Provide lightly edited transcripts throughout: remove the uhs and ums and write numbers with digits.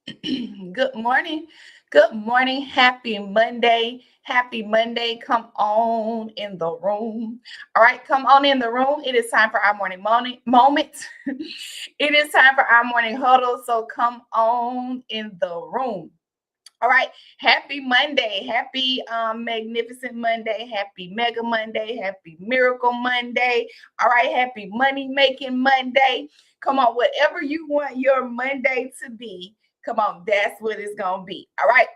Good morning. Good morning. Happy Monday. Happy Monday. Come on in the room. All right, come on in the room. It is time for our morning moment. It is time for our morning huddle. So come on in the room. All right. Happy Monday. Happy magnificent Monday. Happy mega Monday. Happy miracle Monday. All right. Happy money making Monday. Come on, whatever you want your Monday to be. Come on, that's what it's gonna be. All right.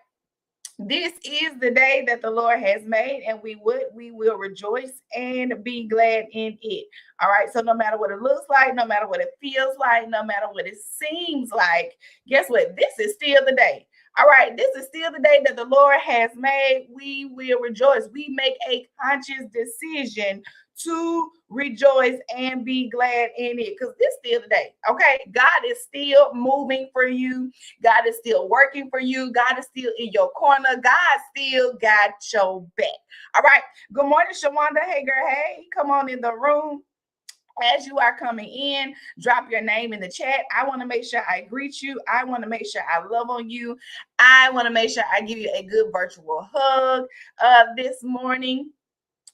This is the day that the Lord has made, and we will rejoice and be glad in it. All right. So no matter what it looks like, no matter what it feels like, no matter what it seems like, guess what? This is still the day. All right, this is still the day that the Lord has made. We will rejoice. We make a conscious decision to rejoice and be glad in it because this is still the day. Okay, God is still moving for you. God is still working for you. God is still in your corner. God still got your back. All right. Good morning, Shawanda. Hey, girl. Hey, come on in the room. As you are coming in, drop your name in the chat. I want to make sure I greet you. I want to make sure I love on you. I want to make sure I give you a good virtual hug this morning.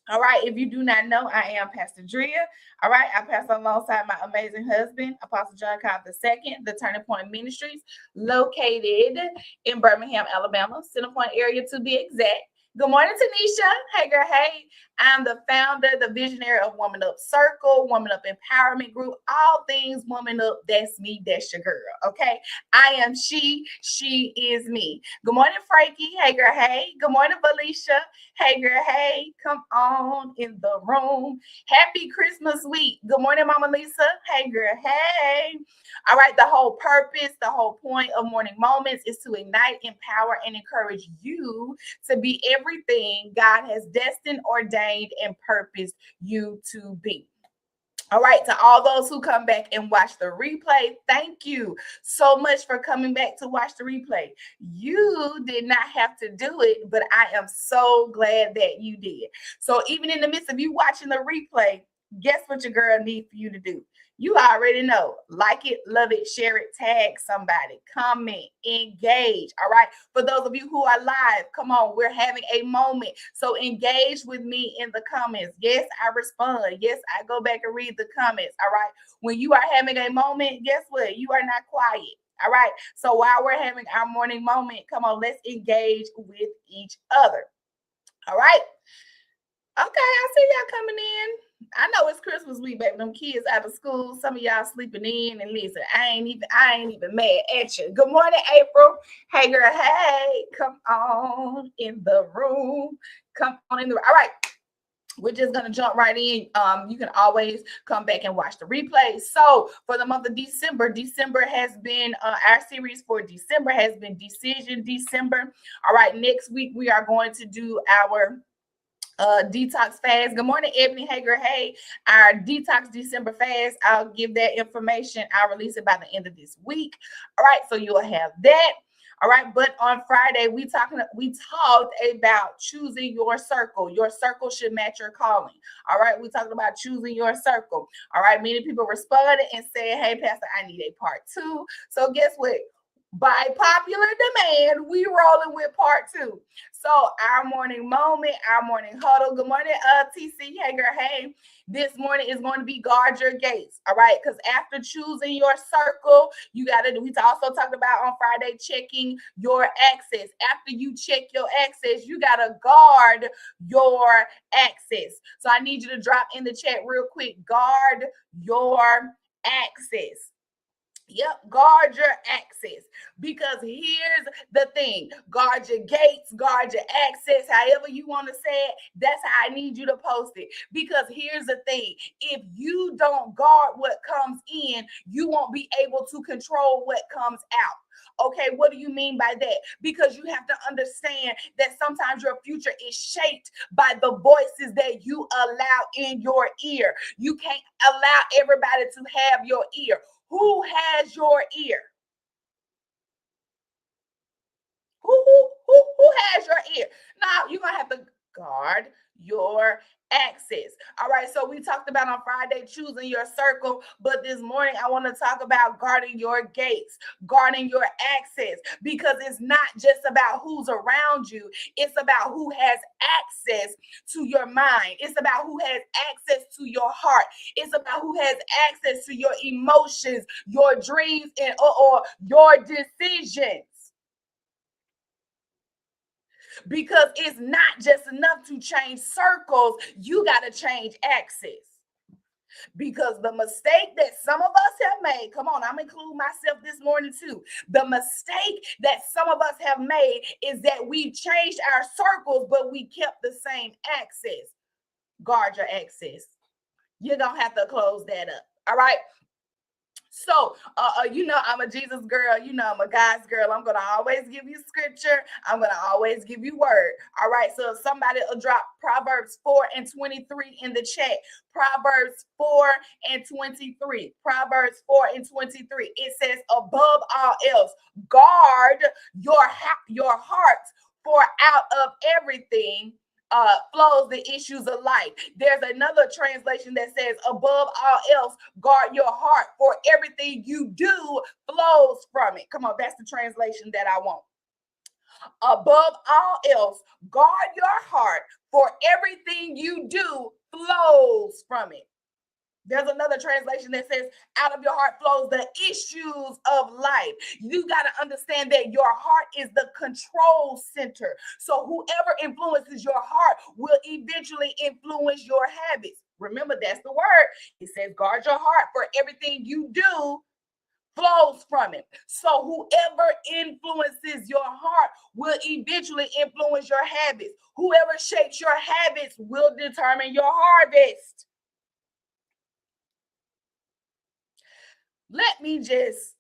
All right. If you do not know, I am Pastor Drea. All right. I pass alongside my amazing husband, Apostle John Cobb II, the Turning Point Ministries, located in Birmingham, Alabama, Center Point area to be exact. Good morning, Tanisha. Hey, girl. Hey, I'm the founder, the visionary of Woman Up Circle, Woman Up Empowerment Group, all things Woman Up. That's me. That's your girl. Okay. I am she. She is me. Good morning, Frankie. Hey, girl. Hey. Good morning, Felicia. Hey, girl. Hey, come on in the room. Happy Christmas week. Good morning, Mama Lisa. Hey, girl. Hey. All right. The whole purpose, the whole point of Morning Moments is to ignite, empower, and encourage you to be everything God has destined, ordained, and purposed you to be. All right, to all those who come back and watch the replay, thank you so much for coming back to watch the replay. You did not have to do it, but I am so glad that you did. So even in the midst of you watching the replay, guess what your girl needs for you to do? You already know. Like it, love it, share it, tag somebody, comment, engage. All right. For those of you who are live, come on, we're having a moment. So engage with me in the comments. Yes, I respond. Yes, I go back and read the comments. All right. When you are having a moment, guess what? You are not quiet. All right. So while we're having our morning moment, come on, let's engage with each other. All right. Okay, I see y'all coming in. I know it's Christmas week, baby. Them kids out of school. Some of y'all sleeping in. And listen, I ain't even mad at you. Good morning, April. Hey, girl. Hey, come on in the room. Come on in the room. All right. We're just gonna jump right in. You can always come back and watch the replay. So for the month of December, December has been our series for December has been Decision December. All right, next week we are going to do our detox fast. Good morning, Ebony Hager. Hey, our detox December fast. I'll give that information. I'll release it by the end of this week. All right, so you'll have that. All right, but on Friday we talked about choosing your circle. Your circle should match your calling. All right, we talked about choosing your circle. All right, many people responded and said, "Hey, Pastor, I need a part two." So guess what? By popular demand, we rolling with part two. So our morning moment, our morning huddle. Good morning, TC. Hey, girl. Hey, this morning is going to be guard your gates. All right, because after choosing your circle, you got to. We also talked about on Friday checking your access. After you check your access, you got to guard your access. So I need you to drop in the chat real quick. Guard your access. Yep, guard your access. Because here's the thing: guard your gates, guard your access, however you want to say it. That's how I need you to post it. Because here's the thing: if you don't guard what comes in, you won't be able to control what comes out. Okay, what do you mean by that? Because you have to understand that sometimes your future is shaped by the voices that you allow in your ear. You can't allow everybody to have your ear. Who has your ear? Who has your ear? Now you're gonna have to guard your access. All right, so we talked about on Friday choosing your circle, but this morning I want to talk about guarding your gates, guarding your access, because it's not just about who's around you, it's about who has access to your mind, it's about who has access to your heart, it's about who has access to your emotions, your dreams, and or your decisions. Because it's not just enough to change circles, you got to change access. Because the mistake that some of us have made, come on, I'm including myself this morning too. The mistake that some of us have made is that we've changed our circles, but we kept the same access. Guard your access. You're going to have to close that up. All right. So, I'm a Jesus girl. I'm a God's girl. I'm going to always give you scripture. I'm going to always give you word. All right. So if somebody will drop Proverbs 4:23 in the chat. Proverbs 4:23. Proverbs 4:23. It says, above all else, guard your heart, for out of everything flows the issues of life. There's another translation that says, above all else, guard your heart, for everything you do flows from it. Come on, that's the translation that I want. Above all else, guard your heart, for everything you do flows from it. There's another translation that says, out of your heart flows the issues of life. You got to understand that your heart is the control center. So whoever influences your heart will eventually influence your habits. Remember, that's the word. It says, guard your heart, for everything you do flows from it. So whoever influences your heart will eventually influence your habits. Whoever shapes your habits will determine your harvest. Let me just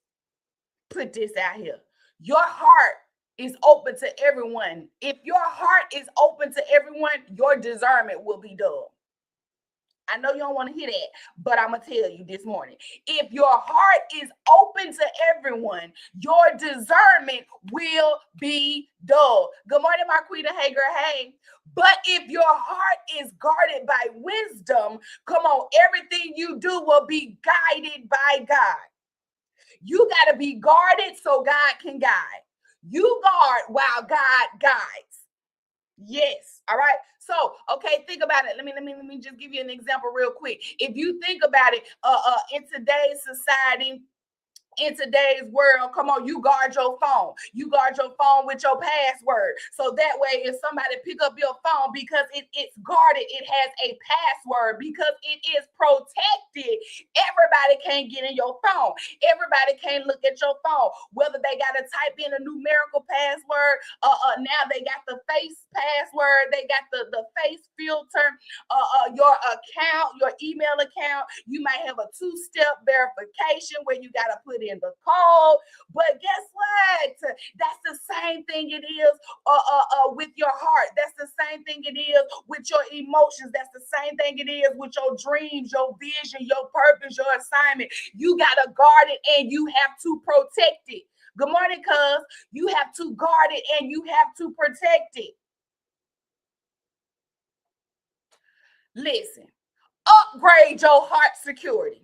put this out here. Your heart is open to everyone. If your heart is open to everyone, your discernment will be dull. I know you don't want to hear that, but I'm going to tell you this morning. If your heart is open to everyone, your discernment will be dull. Good morning, Marquita. Hey, girl. Hey. But if your heart is guarded by wisdom, come on, everything you do will be guided by God. You got to be guarded so God can guide. You guard while God guides. Yes. All right. So, okay, think about it. Let me just give you an example real quick. If you think about it, in today's society, in today's world, come on, you guard your phone. You guard your phone with your password. So that way, if somebody pick up your phone, because it's guarded, it has a password, because it is protected, everybody can't get in your phone. Everybody can't look at your phone. Whether they got to type in a numerical password, now they got the face password, they got the face filter, your account, your email account. You might have a two-step verification where you got to put in the code. But guess what? That's the same thing it is with your heart. That's the same thing it is with your emotions. That's the same thing it is with your dreams, your vision, your purpose, your assignment. You got to guard it and you have to protect it. Good morning, cuz. You have to guard it and you have to protect it. Listen, upgrade your heart security.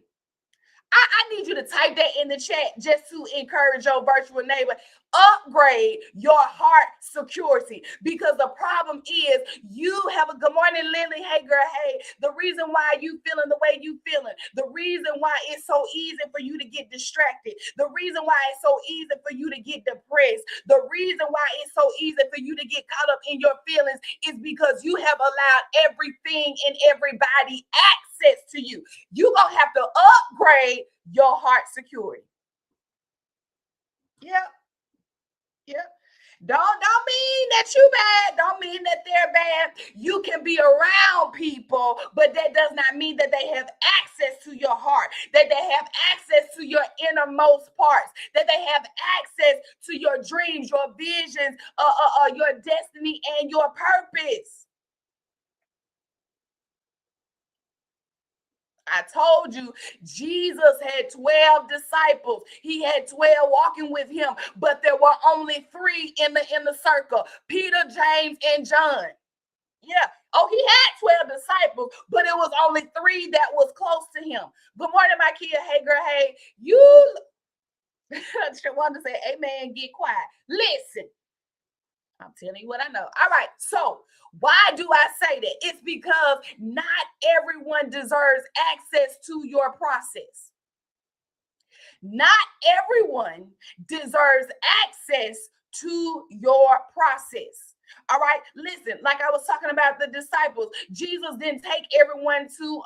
I need you to type that in the chat just to encourage your virtual neighbor. Upgrade your heart security, because the problem is you have a good morning, Lily. Hey, girl. Hey, the reason why you feeling the way you feeling, the reason why it's so easy for you to get distracted, the reason why it's so easy for you to get depressed, the reason why it's so easy for you to get caught up in your feelings is because you have allowed everything and everybody access to you. You're gonna have to upgrade your heart security. Yep. Don't mean that you bad. Don't mean that they're bad. You can be around people, but that does not mean that they have access to your heart, that they have access to your innermost parts, that they have access to your dreams, your visions, your destiny, and your purpose. I told you, Jesus had 12 disciples. He had 12 walking with him, but there were only 3 in the circle: Peter, James, and John. Yeah. Oh, he had 12 disciples, but it was only 3 that was close to him. Good morning, my kid. Hey, girl. Hey, you want to say, amen, get quiet. Listen, I'm telling you what I know. All right. So why do I say that? It's because not everyone deserves access to your process. Not everyone deserves access to your process. All right, listen. Like I was talking about the disciples, Jesus didn't take everyone to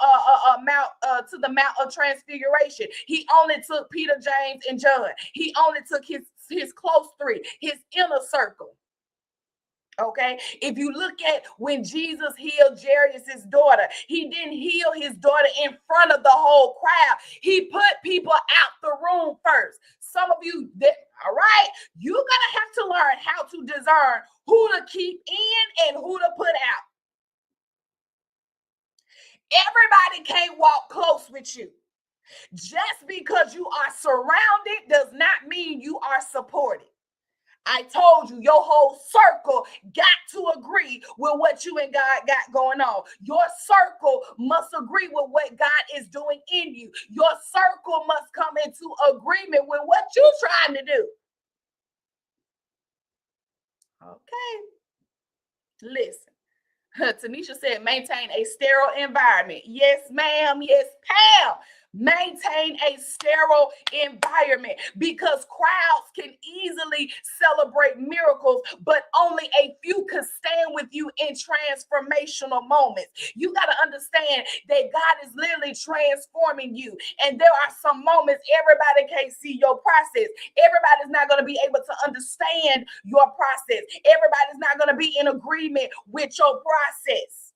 the Mount of Transfiguration. He only took Peter, James, and John. He only took his close 3, his inner circle. Okay, if you look at when Jesus healed Jairus' daughter, he didn't heal his daughter in front of the whole crowd. He put people out the room first. Some of you, all right, you're gonna have to learn how to discern who to keep in and who to put out. Everybody can't walk close with you. Just because you are surrounded does not mean you are supported. I told you, your whole circle got to agree with what you and God got going on. Your circle must agree with what God is doing in you. Your circle must come into agreement with what you're trying to do. Okay. Listen. Tanisha said, maintain a sterile environment. Yes, ma'am. Yes, Pam. Maintain a sterile environment because crowds can easily celebrate miracles, but only a few can stand with you in transformational moments. You got to understand that God is literally transforming you. And there are some moments everybody can't see your process. Everybody's not going to be able to understand your process. Everybody's not going to be in agreement with your process.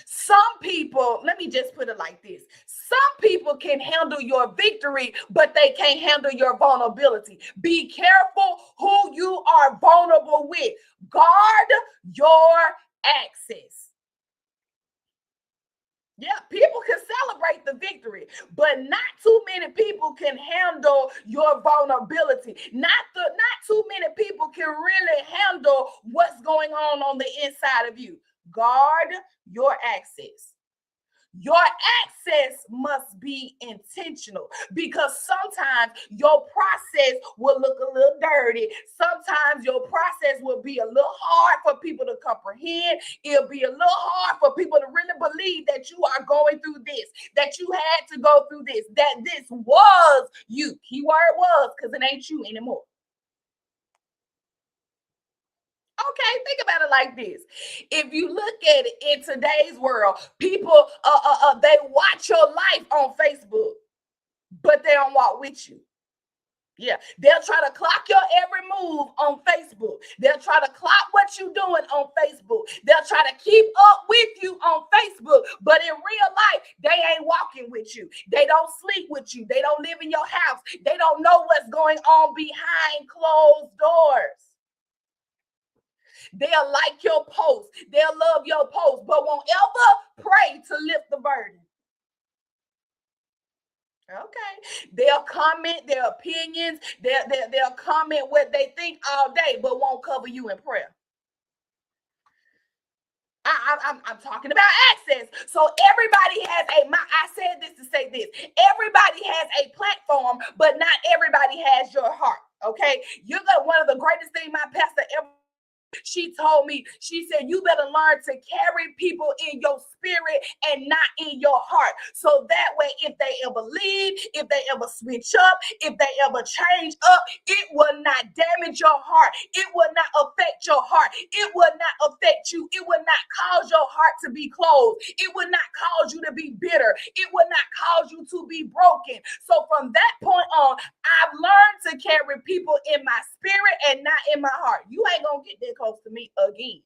Some people, let me just put it like this. Some people can handle your victory, but they can't handle your vulnerability. Be careful who you are vulnerable with. Guard your access. Yeah, people can celebrate the victory, but not too many people can handle your vulnerability. Not too many people can really handle what's going on the inside of you. Guard your access. Your access must be intentional because sometimes your process will look a little dirty. Sometimes your process will be a little hard for people to comprehend. It'll be a little hard for people to really believe that you are going through this, that you had to go through this, that this was you. Keyword was, because it ain't you anymore. Okay, think about it like this. If you look at it in today's world, people they watch your life on Facebook, but they don't walk with you. Yeah, they'll try to clock your every move on Facebook. They'll try to clock what you're doing on Facebook. They'll try to keep up with you on Facebook, but in real life, they ain't walking with you. They don't sleep with you. They don't live in your house. They don't know what's going on behind closed doors. They'll like your post. They'll love your post, but won't ever pray to lift the burden. Okay. They'll comment their opinions. They'll comment what they think all day, but won't cover you in prayer. I'm talking about access. So everybody has I said this to say this. Everybody has a platform, but not everybody has your heart. Okay. You're one of the greatest things my pastor ever. She told me, she said, you better learn to carry people in your spirit and not in your heart. So that way, if they ever leave, if they ever switch up, if they ever change up, it will not damage your heart. It will not affect your heart. It will not affect you. It will not cause your heart to be closed. It will not cause you to be bitter. It will not cause you to be broken. So from that point on, I've learned to carry people in my spirit and not in my heart. You ain't gonna get that close to me again.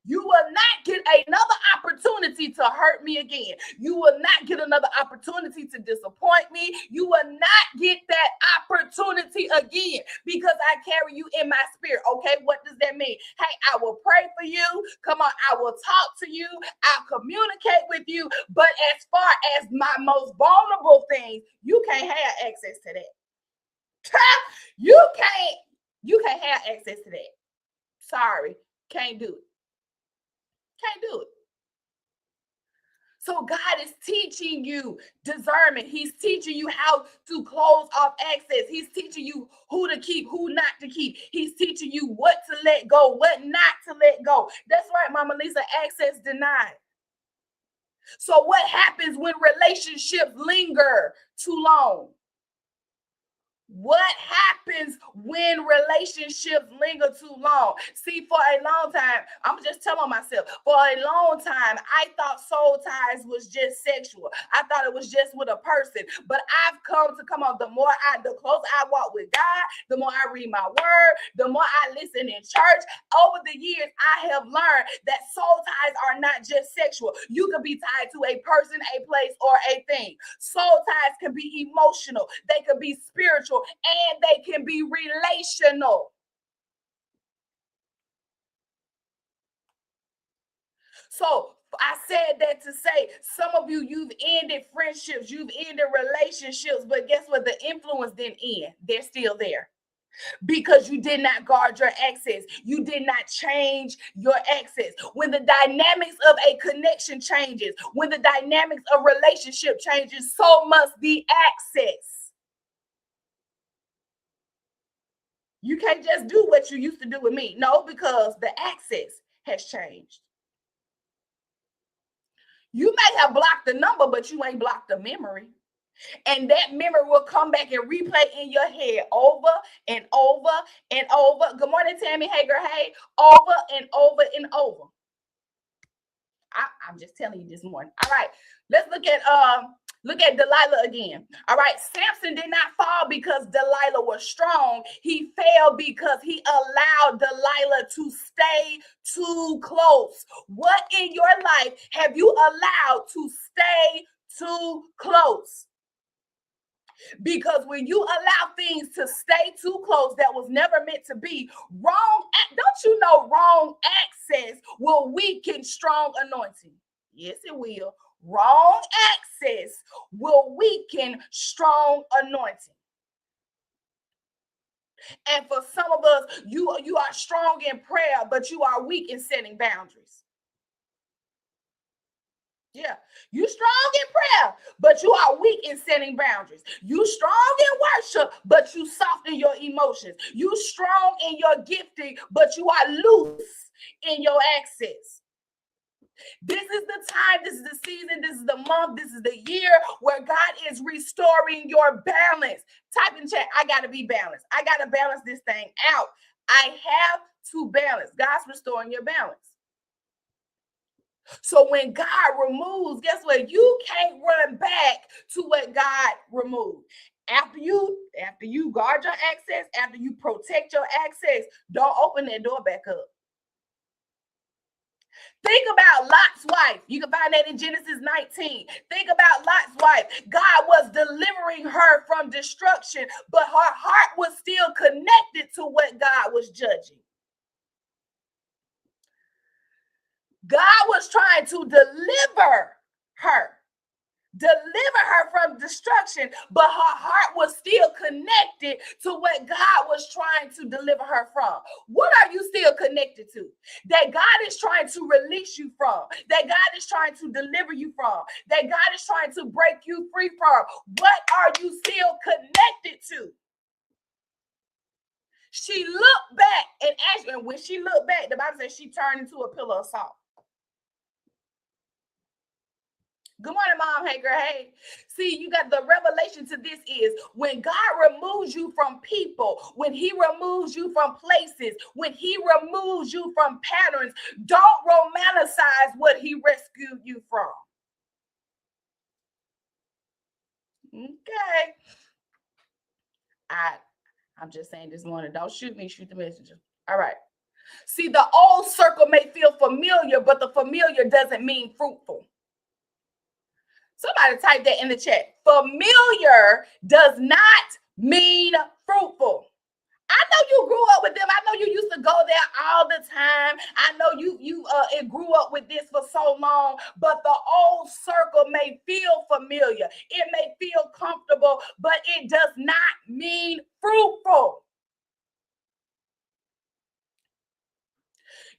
You will not get another opportunity to hurt me again. You will not get another opportunity to disappoint me. You will not get that opportunity again because I carry you in my spirit. Okay, what does that mean? Hey, I will pray for you. Come on, I will talk to you. I'll communicate with you. But as far as my most vulnerable things, you can't have access to that. You can't have access to that. Sorry. Can't do it. Can't do it. So God is teaching you discernment. He's teaching you how to close off access. He's teaching you who to keep, who not to keep. He's teaching you what to let go, what not to let go. That's right, Mama Lisa, access denied. So what happens when relationships linger too long? What happens when relationships linger too long? See, for a long time, I'm just telling myself, for a long time, I thought soul ties was just sexual. I thought it was just with a person. But I've come on, the closer I walk with God, the more I read my word, the more I listen in church. Over the years, I have learned that soul ties are not just sexual. You can be tied to a person, a place, or a thing. Soul ties can be emotional. They can be spiritual, and they can be relational. So I said that to say some of you've ended friendships, you've ended relationships, but guess what? The influence didn't end. They're still there because you did not guard your access. You did not change your access. When the dynamics of a connection changes, when the dynamics of relationship changes, so must the access. You can't just do what you used to do with me. No, because the access has changed. You may have blocked the number, but you ain't blocked the memory. And that memory will come back and replay in your head over and over and over. Good morning, Tammy. Hey, girl. Hey, over and over and over. I'm just telling you this morning. All right, let's look at Delilah again. All right, Samson did not fall because Delilah was strong. He fell because he allowed Delilah to stay too close. What in your life have you allowed to stay too close? Because when you allow things to stay too close that was never meant to be, don't you know wrong access will weaken strong anointing? Yes, it will. Wrong access will weaken strong anointing. And for some of us, you are strong in prayer, but you are weak in setting boundaries. Yeah, you strong in prayer, but you are weak in setting boundaries. You strong in worship, but you soft in your emotions. You strong in your gifting, but you are loose in your access. This is the time, this is the season, this is the month, this is the year where God is restoring your balance. Type in chat, I got to be balanced. I got to balance this thing out. I have to balance. God's restoring your balance. So when God removes, guess what? You can't run back to what God removed. After you guard your access, after you protect your access, don't open that door back up. Think about Lot's wife. You can find that in Genesis 19. Think about Lot's wife. God was delivering her from destruction, but her heart was still connected to what God was judging. God was trying to deliver her from destruction, but her heart was still connected to what God was trying to deliver her from. What are you still connected to? That God is trying to release you from, that God is trying to deliver you from, that God is trying to break you free from. What are you still connected to? She looked back and when she looked back, the Bible says she turned into a pillar of salt. Good morning, Mom. Hey, girl. Hey. See, you got the revelation to this is when God removes you from people, when he removes you from places, when he removes you from patterns, don't romanticize what he rescued you from. Okay. I'm just saying this morning, don't shoot me, shoot the messenger. All right. See, the old circle may feel familiar, but the familiar doesn't mean fruitful. Somebody type that in the chat. Familiar does not mean fruitful. I know you grew up with them. I know you used to go there all the time. I know you grew up with this for so long, but the old circle may feel familiar. It may feel comfortable, but it does not mean fruitful.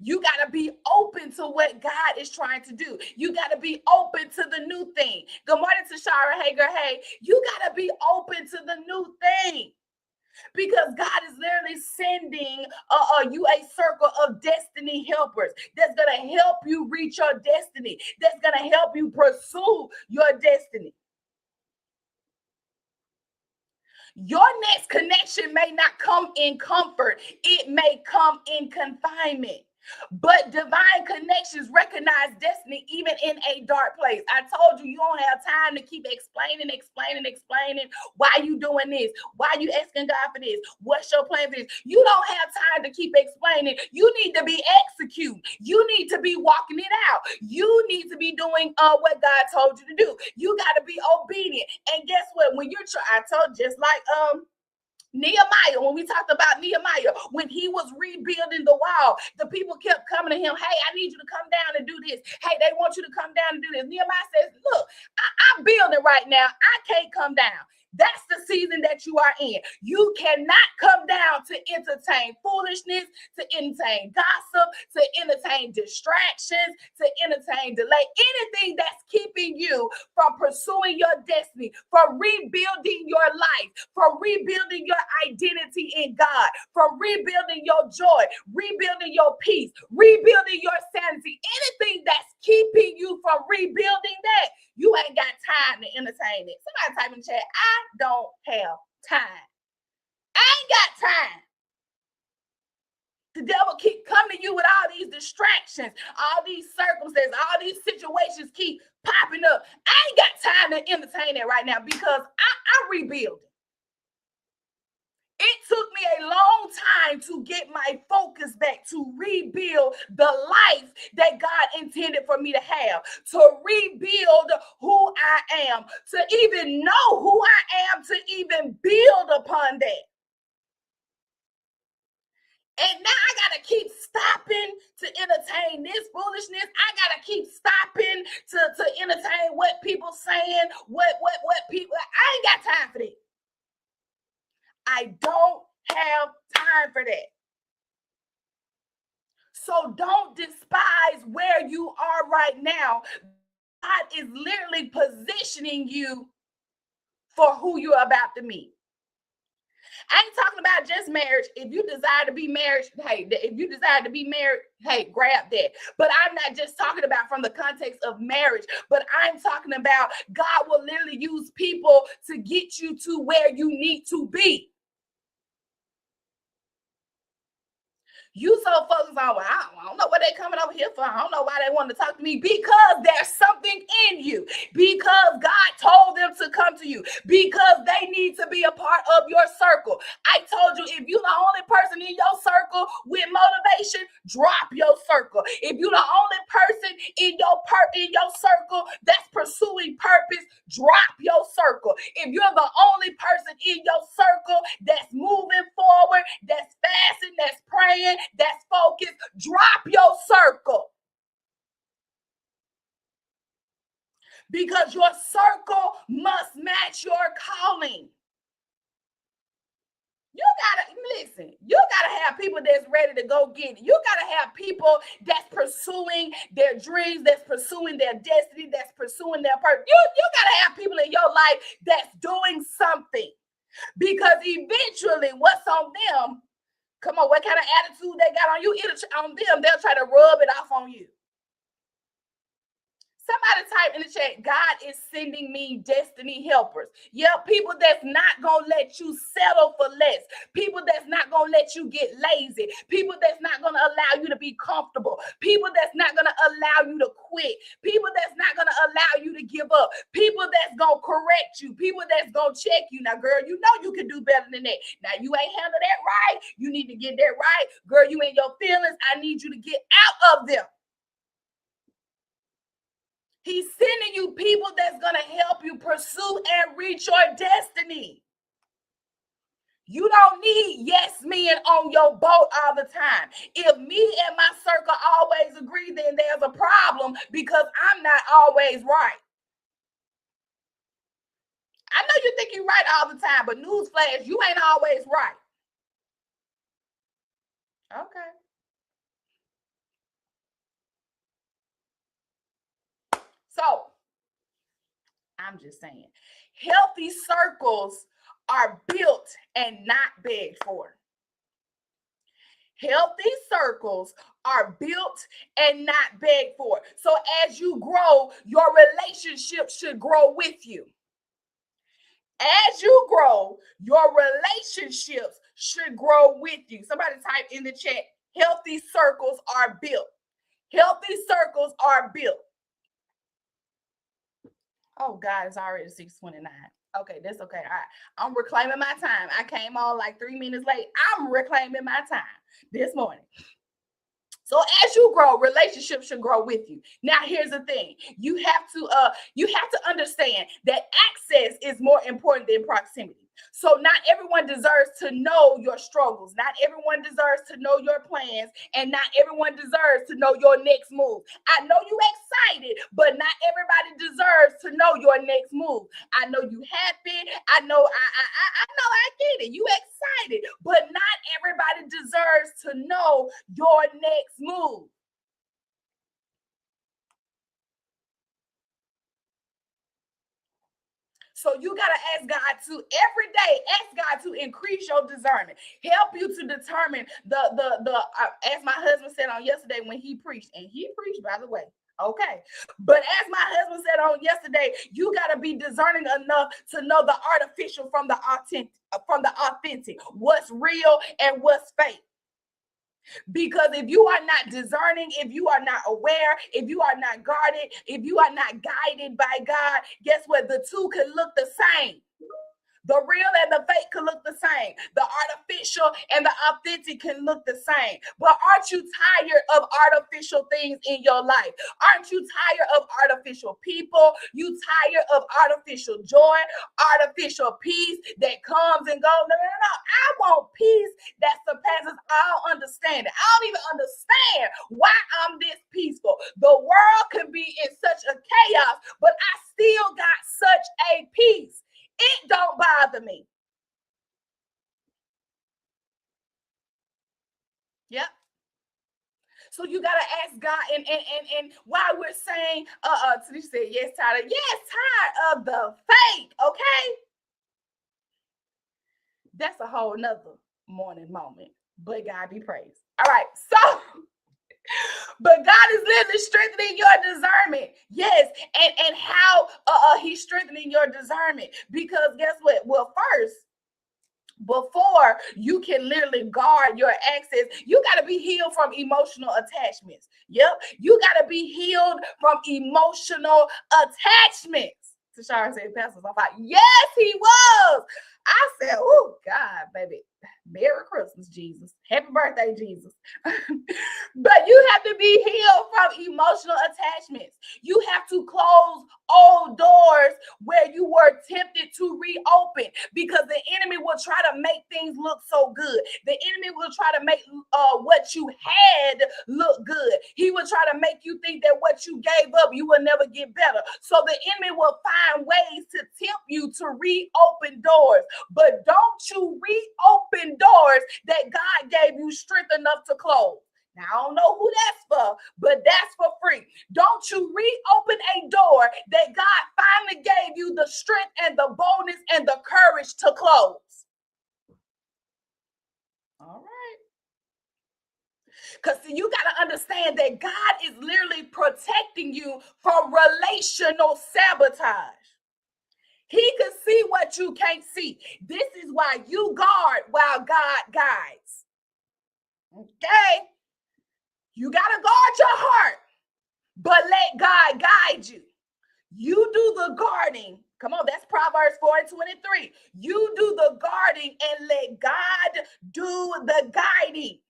You got to be open to what God is trying to do. You got to be open to the new thing. Good morning to Shara Hager. Hey, you got to be open to the new thing. Because God is literally sending you a circle of destiny helpers that's going to help you reach your destiny, that's going to help you pursue your destiny. Your next connection may not come in comfort, it may come in confinement. But divine connections recognize destiny even in a dark place. I told you, you don't have time to keep explaining why you doing this, why you asking God for this, what's your plan for this. You don't have time to keep explaining. You need to be executing. You need to be walking it out. You need to be doing what God told you to do. You got to be obedient. And guess what? When you're I told just like Nehemiah, when we talked about Nehemiah, when he was rebuilding the wall, the people kept coming to him. Hey, I need you to come down and do this. Hey, they want you to come down and do this. Nehemiah says, look, I'm building right now. I can't come down. That's the season that you are in. You cannot come down to entertain foolishness, to entertain gossip, to entertain distractions, to entertain delay, anything that's keeping you from pursuing your destiny, from rebuilding your life, from rebuilding your identity in God, from rebuilding your joy, rebuilding your peace, rebuilding your sanity, anything that's keeping you from rebuilding that, you ain't got time to entertain it. Somebody type in the chat, I don't have time. I ain't got time. The devil keep coming to you with all these distractions, all these circumstances, all these situations keep popping up. I ain't got time to entertain it right now because I'm rebuilding. It took me a long time to get my focus back, to rebuild the life that God intended for me to have, to rebuild who I am, to even know who I am, to even build upon that. And now I got to keep stopping to entertain this foolishness. I got to keep stopping to entertain what people saying, what people, I ain't got time for that. I don't have time for that. So don't despise where you are right now. God is literally positioning you for who you're about to meet. I ain't talking about just marriage. If you desire to be married, hey, if you desire to be married, hey, grab that. But I'm not just talking about from the context of marriage, but I'm talking about God will literally use people to get you to where you need to be. You so focused on, well, I don't know what they're coming over here for. I don't know why they want to talk to me. Because there's something in you. Because God told them to come to you. Because they need to be a part of your circle. I told you, if you're the only person in your circle with motivation, drop your circle. If you're the only person in your circle that's pursuing purpose, drop your circle. If you're the only person in your circle that's moving forward, that's fasting, that's praying, that's focused, drop your circle. Because your circle must match your calling. You gotta listen, you gotta have people that's ready to go get it. You gotta have people that's pursuing their dreams, that's pursuing their destiny, that's pursuing their purpose. You gotta have people in your life that's doing something. Because eventually what's on them, come on, what kind of attitude they got on you, on them, they'll try to rub it off on you. Somebody type in the chat, God is sending me destiny helpers. Yeah, people that's not going to let you settle for less. People that's not going to let you get lazy. People that's not going to allow you to be comfortable. People that's not going to allow you to quit. People that's not going to allow you to give up. People that's going to correct you. People that's going to check you. Now, girl, you know you can do better than that. Now, you ain't handled that right. You need to get that right. Girl, you in your feelings. I need you to get out of them. He's sending you people that's going to help you pursue and reach your destiny. You don't need yes men on your boat all the time. If me and my circle always agree, then there's a problem because I'm not always right. I know you think you're right all the time, but newsflash, you ain't always right. Okay. So I'm just saying, healthy circles are built and not begged for. Healthy circles are built and not begged for. So as you grow, your relationship should grow with you. As you grow, your relationships should grow with you. Somebody type in the chat, healthy circles are built. Healthy circles are built. Oh, God, it's already 6:29. Okay, that's okay. I'm reclaiming my time. I came on like 3 minutes late. I'm reclaiming my time this morning. So as you grow, relationships should grow with you. Now, here's the thing: you have to understand that access is more important than proximity. So not everyone deserves to know your struggles. Not everyone deserves to know your plans, and not everyone deserves to know your next move. I know you excited, but not everybody deserves to know your next move. I know you happy. I know I get it. You excited, but not everybody deserves to know your next move. So you got to ask God to every day, ask God to increase your discernment, help you to determine as my husband said on yesterday when he preached, and he preached, by the way. Okay. But as my husband said on yesterday, you got to be discerning enough to know the artificial from the authentic, what's real and what's fake. Because if you are not discerning, if you are not aware, if you are not guarded, if you are not guided by God, guess what? The two can look the same. The real and the fake can look the same. The artificial and the authentic can look the same. But aren't you tired of artificial things in your life? Aren't you tired of artificial people? You tired of artificial joy, artificial peace that comes and goes? No, no, no, no. I want peace that surpasses all understanding. I don't even understand why I'm this peaceful. The world can be in such a chaos, but I still got such a peace. It don't bother me. Yep. So you gotta ask God, and while we're saying, Tanisha said, yes, tired of the fake, okay? That's a whole nother morning moment. But God be praised. All right, so but God is literally strengthening your discernment. Yes, and how He's strengthening your discernment. Because guess what? Well, first, before you can literally guard your access, you got to be healed from emotional attachments. Yep, you got to be healed from emotional attachments. Tashara said, Pastor's on fire. Yes, he was. I said, oh, God, baby. Merry Christmas, Jesus. Happy birthday, Jesus. But you have to be healed from emotional attachments. You have to close old doors where you were tempted to reopen, because the enemy will try to make things look so good. The enemy will try to make what you had look good. He will try to make you think that what you gave up, you will never get better. So the enemy will find ways to tempt you to reopen doors. But don't you reopen doors that God gave you strength enough to close. Now, I don't know who that's for, but that's for free. Don't you reopen a door that God finally gave you the strength and the boldness and the courage to close. All right. Because you got to understand that God is literally protecting you from relational sabotage. He can see what you can't see. This is why you guard while God guides. Okay? You got to guard your heart, but let God guide you. You do the guarding. Come on, that's Proverbs 4:23. You do the guarding and let God do the guiding.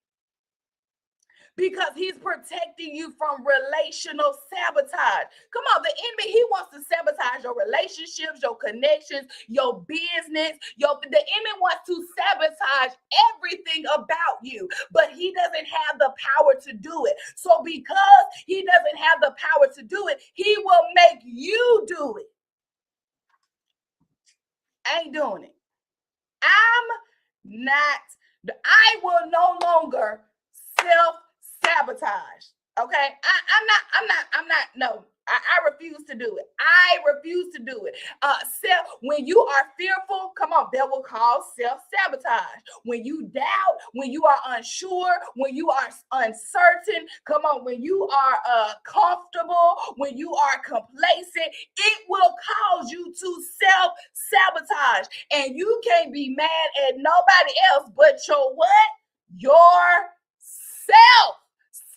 Because he's protecting you from relational sabotage. Come on, the enemy, he wants to sabotage your relationships, your connections, your business. The enemy wants to sabotage everything about you, but he doesn't have the power to do it. So because he doesn't have the power to do it, he will make you do it. I ain't doing it. I will no longer self-sabotage. Okay. I'm not, no. I refuse to do it. I refuse to do it. When you are fearful, come on, that will cause self-sabotage. When you doubt, when you are unsure, when you are uncertain, come on, when you are comfortable, when you are complacent, it will cause you to self-sabotage. And you can't be mad at nobody else but your what? Yourself.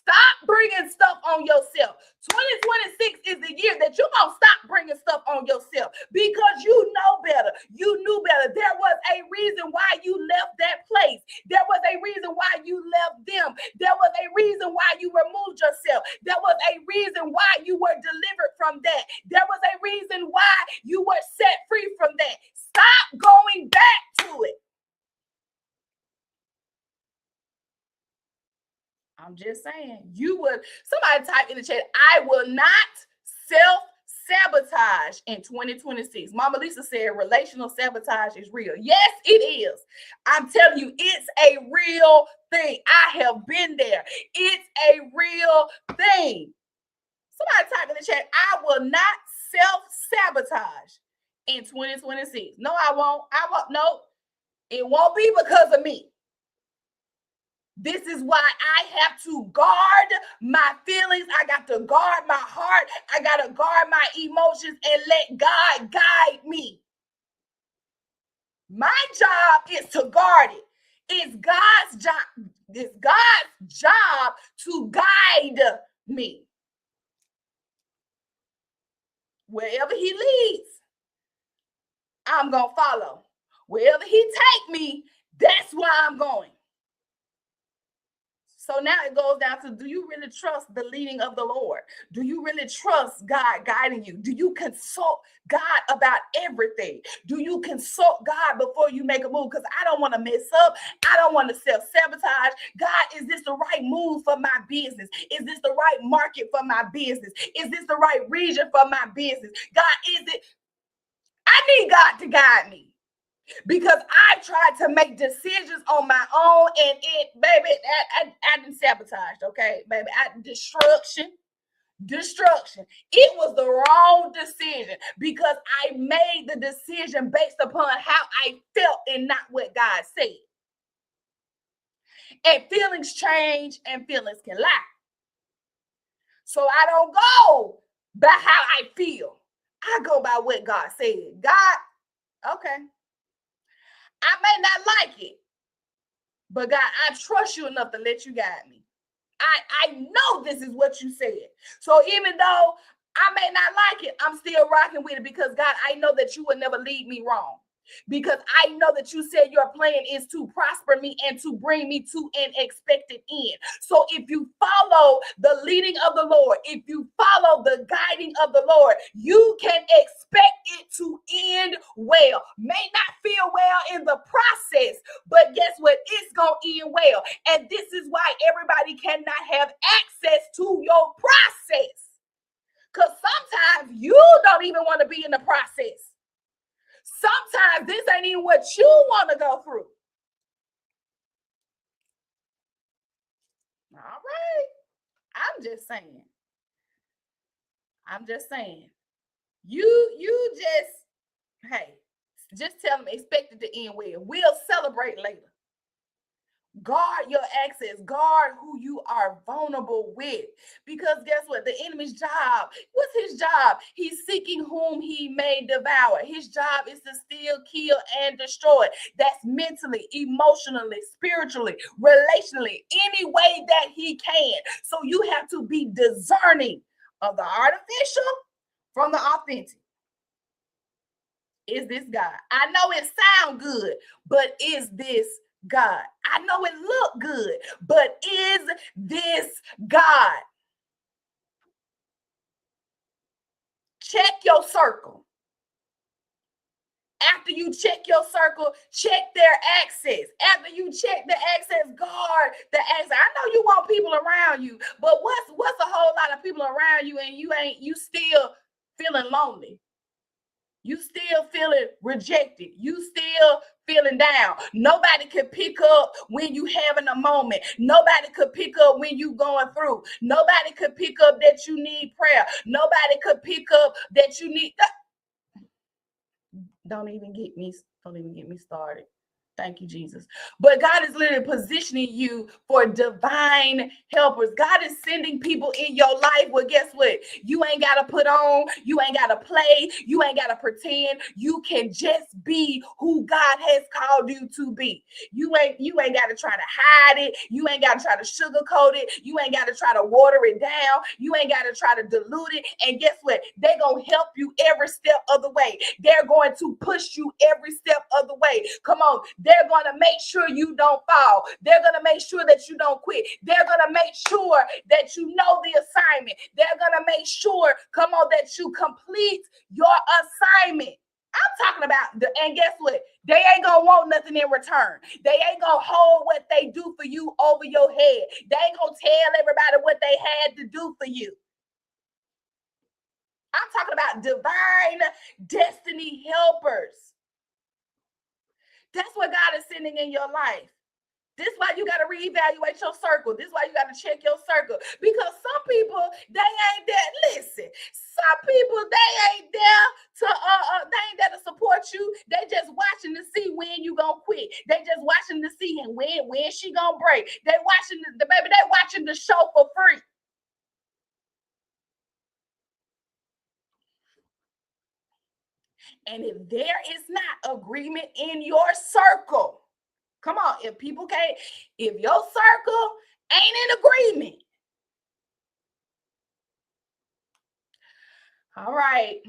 Stop bringing stuff on yourself. 2026 is the year that you're going to stop bringing stuff on yourself because you know better. You knew better. There was a reason why you left that place. There was a reason why you left them. There was a reason why you removed yourself. There was a reason why you were delivered from that. There was a reason why you were set free from that. Stop going back to it. I'm just saying, somebody type in the chat, I will not self-sabotage in 2026. Mama Lisa said relational sabotage is real. Yes, it is. I'm telling you, it's a real thing. I have been there. It's a real thing. Somebody type in the chat, I will not self-sabotage in 2026. No, I won't. No, it won't be because of me. This is why I have to guard my feelings. I got to guard my heart. I got to guard my emotions and let God guide me. My job is to guard it. It's God's job. It's God's job to guide me. Wherever he leads, I'm going to follow. Wherever he take me, that's where I'm going. So now it goes down to, do you really trust the leading of the Lord? Do you really trust God guiding you? Do you consult God about everything? Do you consult God before you make a move? Because I don't want to mess up. I don't want to self-sabotage. God, is this the right move for my business? Is this the right market for my business? Is this the right region for my business? God, is it? I need God to guide me. Because I tried to make decisions on my own, and I didn't sabotage, okay, baby. Destruction. It was the wrong decision because I made the decision based upon how I felt and not what God said. And feelings change and feelings can lie. So I don't go by how I feel. I go by what God said. God, okay. I may not like it, but God, I trust you enough to let you guide me. I know this is what you said. So even though I may not like it, I'm still rocking with it because God, I know that you will never lead me wrong. Because I know that you said your plan is to prosper me and to bring me to an expected end. So if you follow the leading of the Lord, if you follow the guiding of the Lord, you can expect it to end well. May not feel well in the process, but guess what? It's going to end well. And this is why everybody cannot have access to your process. Because sometimes you don't even want to be in the process. Sometimes this ain't even what you want to go through. All right. I'm just saying. You just tell them expect it to end well. We'll celebrate later. Guard your access. Guard who you are vulnerable with. Because guess what? The enemy's job, what's his job? He's seeking whom he may devour. His job is to steal, kill, and destroy. That's mentally, emotionally, spiritually, relationally, any way that he can. So you have to be discerning of the artificial from the authentic. Is this God? I know it sounds good, but is this God? I know it look good, but is this God? Check your circle. After you check your circle, check their access. After you check the access, guard the access. I know you want people around you, but what's a whole lot of people around you and you still feeling lonely? You still feeling rejected. You still feeling down. Nobody could pick up when you having a moment. Nobody could pick up when you going through. Nobody could pick up that you need prayer. Nobody could pick up that you need. Don't even get me started. Thank you, Jesus. But God is literally positioning you for divine helpers. God is sending people in your life. Well, guess what? You ain't got to put on, you ain't got to play, you ain't got to pretend. You can just be who God has called you to be. You ain't got to try to hide it. You ain't got to try to sugarcoat it. You ain't got to try to water it down. You ain't got to try to dilute it. And guess what? They're going to help you every step of the way. They're going to push you every step of the way. Come on. They're going to make sure you don't fall. They're going to make sure that you don't quit. They're going to make sure that you know the assignment. They're going to make sure, come on, that you complete your assignment. I'm talking about, and guess what? They ain't going to want nothing in return. They ain't going to hold what they do for you over your head. They ain't going to tell everybody what they had to do for you. I'm talking about divine destiny helpers. That's what God is sending in your life. This is why you got to reevaluate your circle. This is why you got to check your circle. Because some people, they ain't there. Listen, some people, they ain't there to support you. They just watching to see when you gonna quit. They just watching to see when she gonna break. They watching they watching the show for free. And if there is not agreement in your circle, come on, if your circle ain't in agreement. All right.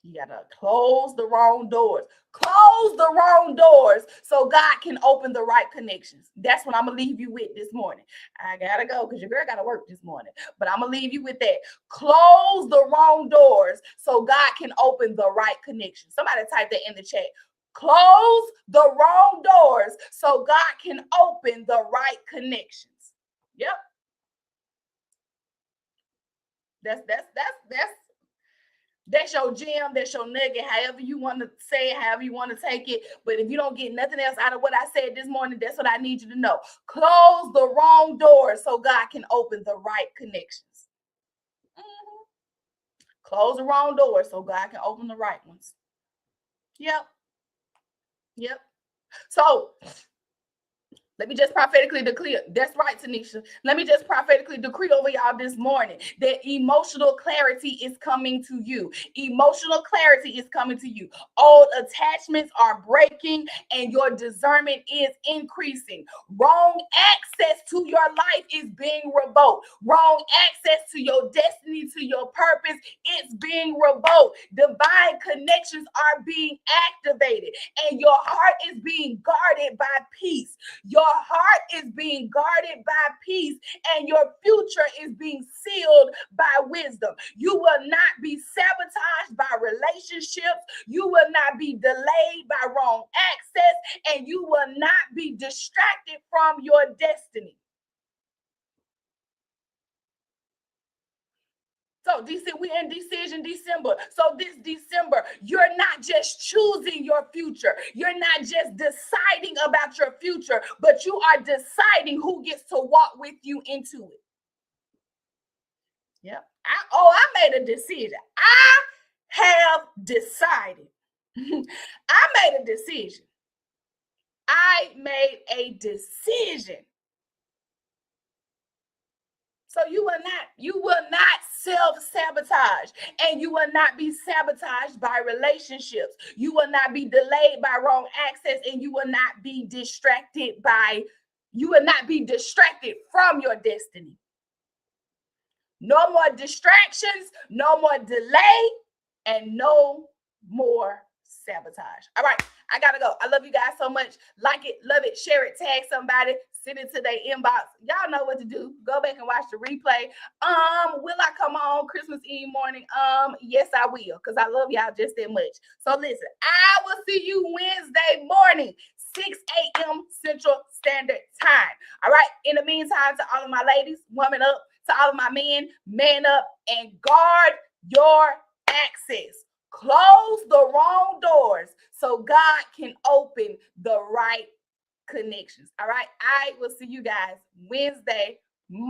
You got to close the wrong doors. Close the wrong doors so God can open the right connections. That's what I'm going to leave you with this morning. I got to go because your girl got to work this morning. But I'm going to leave you with that. Close the wrong doors so God can open the right connections. Somebody type that in the chat. Close the wrong doors so God can open the right connections. Yep. That's your gem, that's your nugget, however you want to say it, however you want to take it. But if you don't get nothing else out of what I said this morning, that's what I need you to know. Close the wrong doors so God can open the right connections. Close the wrong doors so God can open the right ones. Yep. So let me just prophetically declare. That's right, Tanisha. Let me just prophetically decree over y'all this morning that emotional clarity is coming to you. Emotional clarity is coming to you. Old attachments are breaking and your discernment is increasing. Wrong access to your life is being revoked. Wrong access to your destiny, to your purpose, it's being revoked. Divine connections are being activated and your heart is being guarded by peace. Your heart is being guarded by peace and your future is being sealed by wisdom. You will not be sabotaged by relationships. You will not be delayed by wrong access and you will not be distracted from your destiny. So we're in Decision December. So this December, you're not just choosing your future. You're not just deciding about your future, but you are deciding who gets to walk with you into it. Yep. I made a decision. I have decided. I made a decision. I made a decision. So you will not self-sabotage and you will not be sabotaged by relationships. You will not be delayed by wrong access and you will not be distracted from your destiny. No more distractions, no more delay, and no more sabotage. All right, I gotta go. I love you guys so much. Like it, love it, share it, tag somebody, send it to their inbox. Y'all know what to do. Go back and watch the replay. Will I come on Christmas Eve morning? Yes, I will, because I love y'all just that much. So listen, I will see you Wednesday morning, 6 a.m. Central Standard Time. All right. In the meantime, to all of my ladies, woman up. To all of my men, man up and guard your access. Close the wrong doors so God can open the right connections. All right. I will see you guys Wednesday